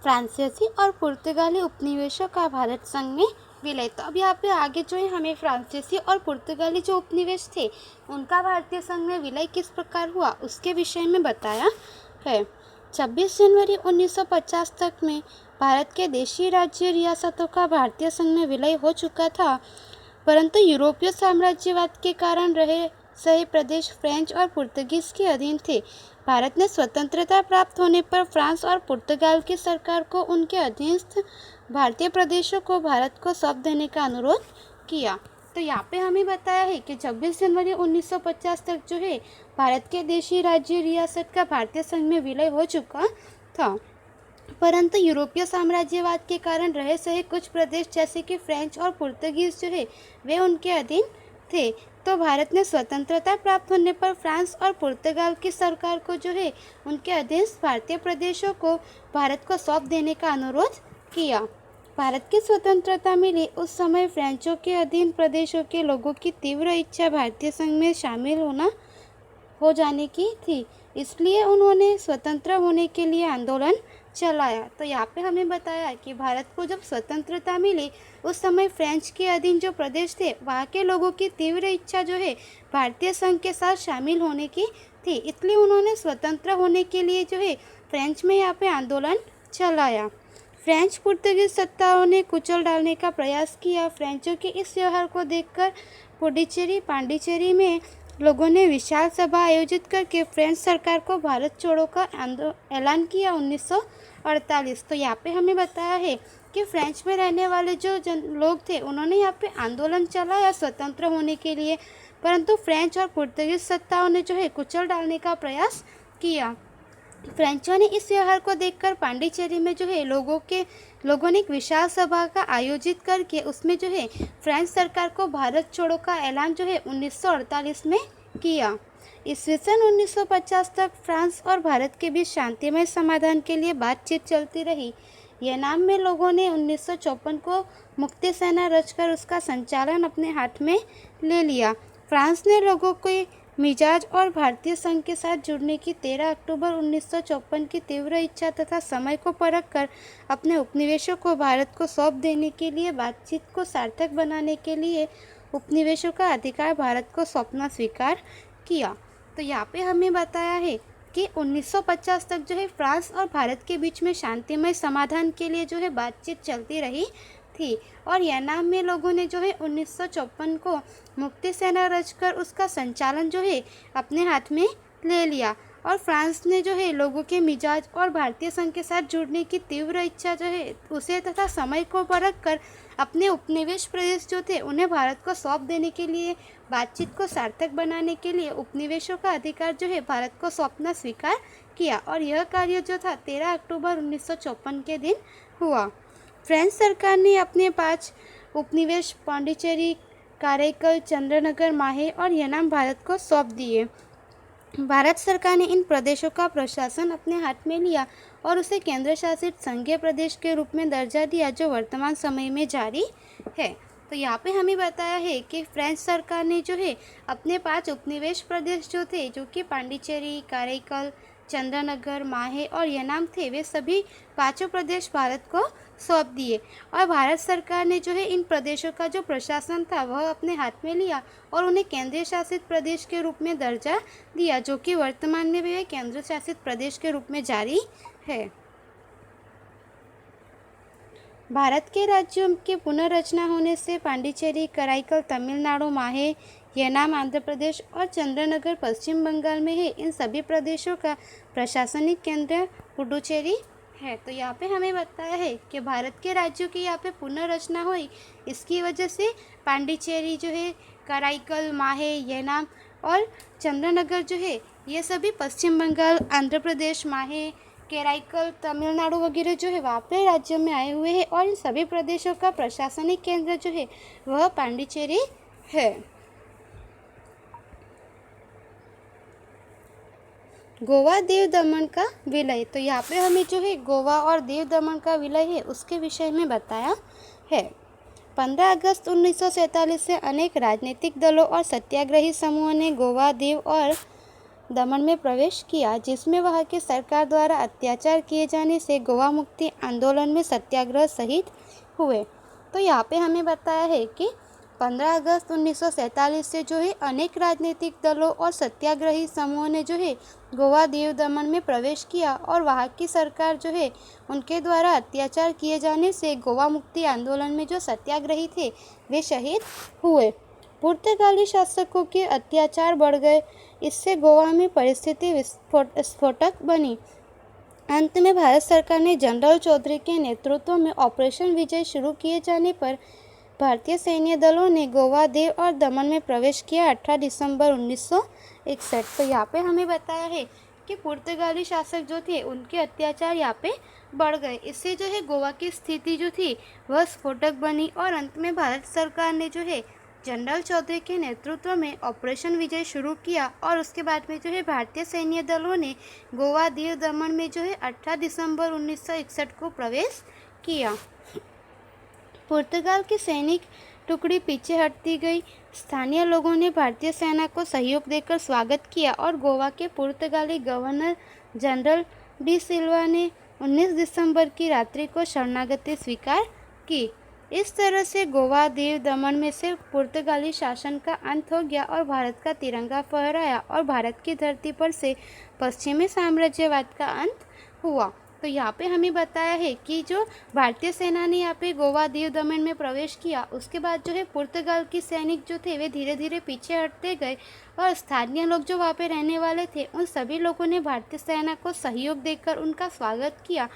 फ्रांसीसी और पुर्तगाली उपनिवेशों का भारत संघ में विलय। तो अब यहाँ पे आगे जो है हमें फ्रांसीसी और पुर्तगाली जो उपनिवेश थे उनका भारतीय संघ में विलय किस प्रकार हुआ उसके विषय में बताया है। 26 जनवरी 1950 तक में भारत के देशी राज्य रियासतों का भारतीय संघ में विलय हो चुका था, परंतु यूरोपीय साम्राज्यवाद के कारण रहे सही प्रदेश फ्रेंच और पुर्तगीज के अधीन थे। भारत ने स्वतंत्रता प्राप्त होने पर फ्रांस और पुर्तगाल की सरकार को उनके अधीनस्थ भारतीय प्रदेशों को भारत को सौंप देने का अनुरोध किया। तो यहाँ पे हमें बताया है कि 26 जनवरी 1950 तक जो है भारत के देशी राज्य रियासत का भारतीय संघ में विलय हो चुका था, परंतु यूरोपीय साम्राज्यवाद के कारण रहे सहे कुछ प्रदेश जैसे कि फ्रेंच और पुर्तगीज जो है वे उनके अधीन थे। तो भारत ने स्वतंत्रता प्राप्त होने पर फ्रांस और पुर्तगाल की सरकार को जो है उनके अधीन भारतीय प्रदेशों को भारत को सौंप देने का अनुरोध किया। भारत की स्वतंत्रता मिली उस समय फ्रेंचों के अधीन प्रदेशों के लोगों की तीव्र इच्छा भारतीय संघ में शामिल हो जाने की थी, इसलिए उन्होंने स्वतंत्र होने के लिए आंदोलन चलाया। तो यहाँ पे हमें बताया कि भारत को जब स्वतंत्रता मिली उस समय फ्रेंच के अधीन जो प्रदेश थे वहाँ के लोगों की तीव्र इच्छा जो है भारतीय संघ के साथ शामिल होने की थी, इसलिए उन्होंने स्वतंत्र होने के लिए जो है फ्रेंच में यहाँ पे आंदोलन चलाया। फ्रेंच पुर्तगीज सत्ताओं ने कुचल डालने का प्रयास किया। फ्रेंचों के इस व्यवहार को देखकर पांडिचेरी में लोगों ने विशाल सभा आयोजित करके फ्रेंच सरकार को भारत छोड़ो का ऐलान किया 1948। तो यहाँ पे हमें बताया है कि फ्रेंच में रहने वाले जो लोग थे उन्होंने यहाँ पे आंदोलन चलाया स्वतंत्र होने के लिए, परंतु फ्रेंच और पुर्तगीज सत्ताओं ने जो है कुचल डालने का प्रयास किया। फ्रेंचों ने इस व्यवहार को देखकर पांडिचेरी में जो है लोगों ने एक विशाल सभा का आयोजित करके उसमें जो है फ्रेंच सरकार को भारत छोड़ो का ऐलान जो है 1948 में किया। ईस्वी सन 1950 तक फ्रांस और भारत के बीच शांतिमय समाधान के लिए बातचीत चलती रही। यह नाम में लोगों ने 1954 को मुक्ति सेना रचकर उसका संचालन अपने हाथ में ले लिया। फ्रांस ने लोगों को मिजाज और भारतीय संघ के साथ जुड़ने की 13 अक्टूबर 1954 की तीव्र इच्छा तथा समय को परख कर अपने उपनिवेशों को भारत को सौंप देने के लिए बातचीत को सार्थक बनाने के लिए उपनिवेशों का अधिकार भारत को सौंपना स्वीकार किया। तो यहाँ पे हमें बताया है कि 1950 तक जो है फ्रांस और भारत के बीच में शांतिमय समाधान के लिए जो है बातचीत चलती रही थी, और यनाम में लोगों ने जो है 1954 को मुक्ति सेना रचकर उसका संचालन जो है अपने हाथ में ले लिया, और फ्रांस ने जो है लोगों के मिजाज और भारतीय संघ के साथ जुड़ने की तीव्र इच्छा जो है उसे तथा समय को परख कर अपने उपनिवेश प्रदेश जो थे उन्हें भारत को सौंप देने के लिए बातचीत को सार्थक बनाने के लिए उपनिवेशों का अधिकार जो है भारत को सौंपना स्वीकार किया, और यह कार्य जो था 13 अक्टूबर 1954 के दिन हुआ। फ्रेंच सरकार ने अपने 5 उपनिवेश पांडिचेरी, काराइकल, चंद्रनगर, माहे और यनाम भारत को सौंप दिए। भारत सरकार ने इन प्रदेशों का प्रशासन अपने हाथ में लिया और उसे केंद्र शासित संघीय प्रदेश के रूप में दर्जा दिया, जो वर्तमान समय में जारी है। तो यहाँ पे हमें बताया है कि फ्रेंच सरकार ने जो है अपने 5 उपनिवेश प्रदेश जो थे, जो कि पांडिचेरी, काराइकल, चंद्रनगर, माहे और यनाम थे, वे सभी 5 प्रदेश भारत को सौंप दिए, और भारत सरकार ने जो है इन प्रदेशों का जो प्रशासन था वह अपने हाथ में लिया और उन्हें केंद्रीय शासित प्रदेश के रूप में दर्जा दिया, जो कि वर्तमान में भी केंद्र शासित प्रदेश के रूप में जारी है। भारत के राज्यों की पुनर्रचना होने से पांडिचेरी, कराईकल तमिलनाडु, माहे, यनाम आंध्र प्रदेश और चंद्रनगर पश्चिम बंगाल में है। इन सभी प्रदेशों का प्रशासनिक केंद्र पुडुचेरी है। तो यहाँ पे हमें बताया है कि भारत के राज्यों की यहाँ पे पुनर्रचना हुई, इसकी वजह से पांडिचेरी जो है, कराईकल, माहे, यनाम और चंद्रनगर जो है ये सभी पश्चिम बंगाल, आंध्र प्रदेश, माहे, केराइकल, तमिलनाडु वगैरह जो है वहाँ पे राज्यों में आए हुए हैं, और इन सभी प्रदेशों का प्रशासनिक केंद्र जो है वह पांडिचेरी है। गोवा दीव दमन का विलय। तो यहाँ पे हमें जो है गोवा और दीव दमन का विलय है उसके विषय में बताया है। 15 अगस्त 1947 से अनेक राजनीतिक दलों और सत्याग्रही समूहों ने गोवा, दीव और दमन में प्रवेश किया, जिसमें वहाँ की सरकार द्वारा अत्याचार किए जाने से गोवा मुक्ति आंदोलन में सत्याग्रह शहीद हुए। तो यहाँ पे हमें बताया है कि 15 अगस्त 1947 से जो है अनेक राजनीतिक दलों और सत्याग्रही समूहों ने जो है गोवा दीव दमन में प्रवेश किया और वहाँ की सरकार जो है उनके द्वारा अत्याचार किए जाने से गोवा मुक्ति आंदोलन में जो सत्याग्रही थे वे शहीद हुए। पुर्तगाली शासकों के अत्याचार बढ़ गए, इससे गोवा में परिस्थिति विस्फोटक बनी। अंत में भारत सरकार ने जनरल चौधरी के नेतृत्व में ऑपरेशन विजय शुरू किए जाने पर भारतीय सैन्य दलों ने गोवा दीव और दमन में प्रवेश किया 18 दिसंबर 1961। तो यहाँ पे हमें बताया है कि पुर्तगाली शासक जो थे उनके अत्याचार यहाँ पे बढ़ गए, इससे जो है गोवा की स्थिति जो थी वह स्फोटक बनी और अंत में भारत सरकार ने जो है जनरल चौधरी के नेतृत्व में ऑपरेशन विजय शुरू किया और उसके बाद में जो है भारतीय सैन्य दलों ने गोवा दीव दमन में जो है 18 दिसंबर 1961 को प्रवेश किया। पुर्तगाल की सैनिक टुकड़ी पीछे हटती गई। स्थानीय लोगों ने भारतीय सेना को सहयोग देकर स्वागत किया और गोवा के पुर्तगाली गवर्नर जनरल डी सिल्वा ने 19 दिसंबर की रात्रि को शरणागति स्वीकार की। इस तरह से गोवा दीव दमन में से पुर्तगाली शासन का अंत हो गया और भारत का तिरंगा फहराया और भारत की धरती पर से पश्चिमी साम्राज्यवाद का अंत हुआ। तो यहाँ पे हमें बताया है कि जो भारतीय सेना ने यहाँ पे गोवा दीव दमन में प्रवेश किया, उसके बाद जो है पुर्तगाल की सैनिक जो थे वे धीरे धीरे पीछे हटते गए और स्थानीय लोग जो वहाँ पे रहने वाले थे उन सभी लोगों ने भारतीय सेना को सहयोग देकर उनका स्वागत किया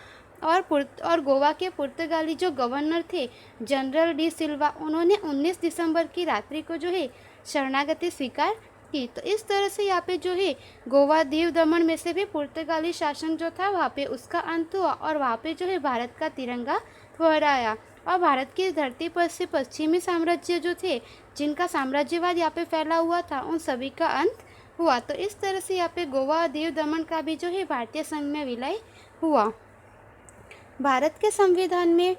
और गोवा के पुर्तगाली जो गवर्नर थे जनरल डी सिल्वा, उन्होंने 19 दिसंबर की रात्रि को जो है शरणागति स्वीकार की। तो इस तरह से यहाँ पे जो है गोवा दीव दमन में से भी पुर्तगाली शासन जो था वहाँ पे उसका अंत हुआ और वहाँ पे जो है भारत का तिरंगा फहराया और भारत की धरती पर से पश्चिमी साम्राज्य जो थे जिनका साम्राज्यवाद यहाँ पे फैला हुआ था उन सभी का अंत हुआ। तो इस तरह से यहाँ पे गोवा दीव दमन का भी जो है भारतीय संघ में विलय हुआ। भारत के संविधान में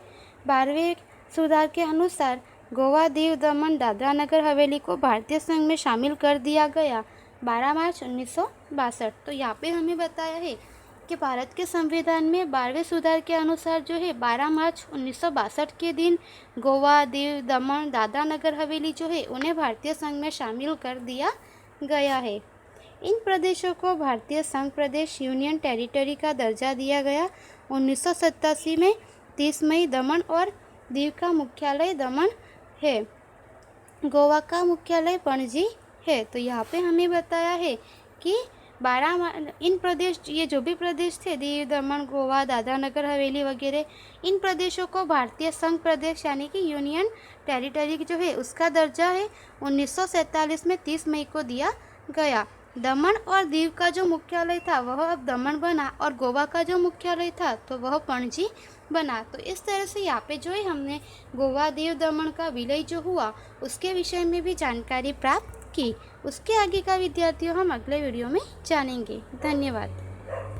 12वें सुधार के अनुसार गोवा दीव दमन दादरा नगर हवेली को भारतीय संघ में शामिल कर दिया गया 12 मार्च 1962। तो यहाँ पे हमें बताया है कि भारत के संविधान में 12वें सुधार के अनुसार जो है 12 मार्च 1962 के दिन गोवा दीव दमन दादरा नगर हवेली जो है उन्हें भारतीय संघ में शामिल कर दिया गया है। इन प्रदेशों को भारतीय संघ प्रदेश यूनियन टेरिटरी का दर्जा दिया गया। 1987 में 30 मई दमन और दीव का मुख्यालय दमन है, गोवा का मुख्यालय पणजी है। तो यहाँ पे हमें बताया है कि 12 इन प्रदेश ये जो भी प्रदेश थे दीव दमन गोवा दादरा नगर हवेली वगैरह, इन प्रदेशों को भारतीय संघ प्रदेश यानी कि यूनियन टेरिटरी जो है उसका दर्जा है 1947 में 30 मई को दिया गया। दमन और दीव का जो मुख्यालय था वह अब दमन बना और गोवा का जो मुख्यालय था तो वह पणजी बना। तो इस तरह से यहाँ पे जो है हमने गोवा दीव दमन का विलय जो हुआ उसके विषय में भी जानकारी प्राप्त की। उसके आगे का विद्यार्थियों हम अगले वीडियो में जानेंगे। धन्यवाद।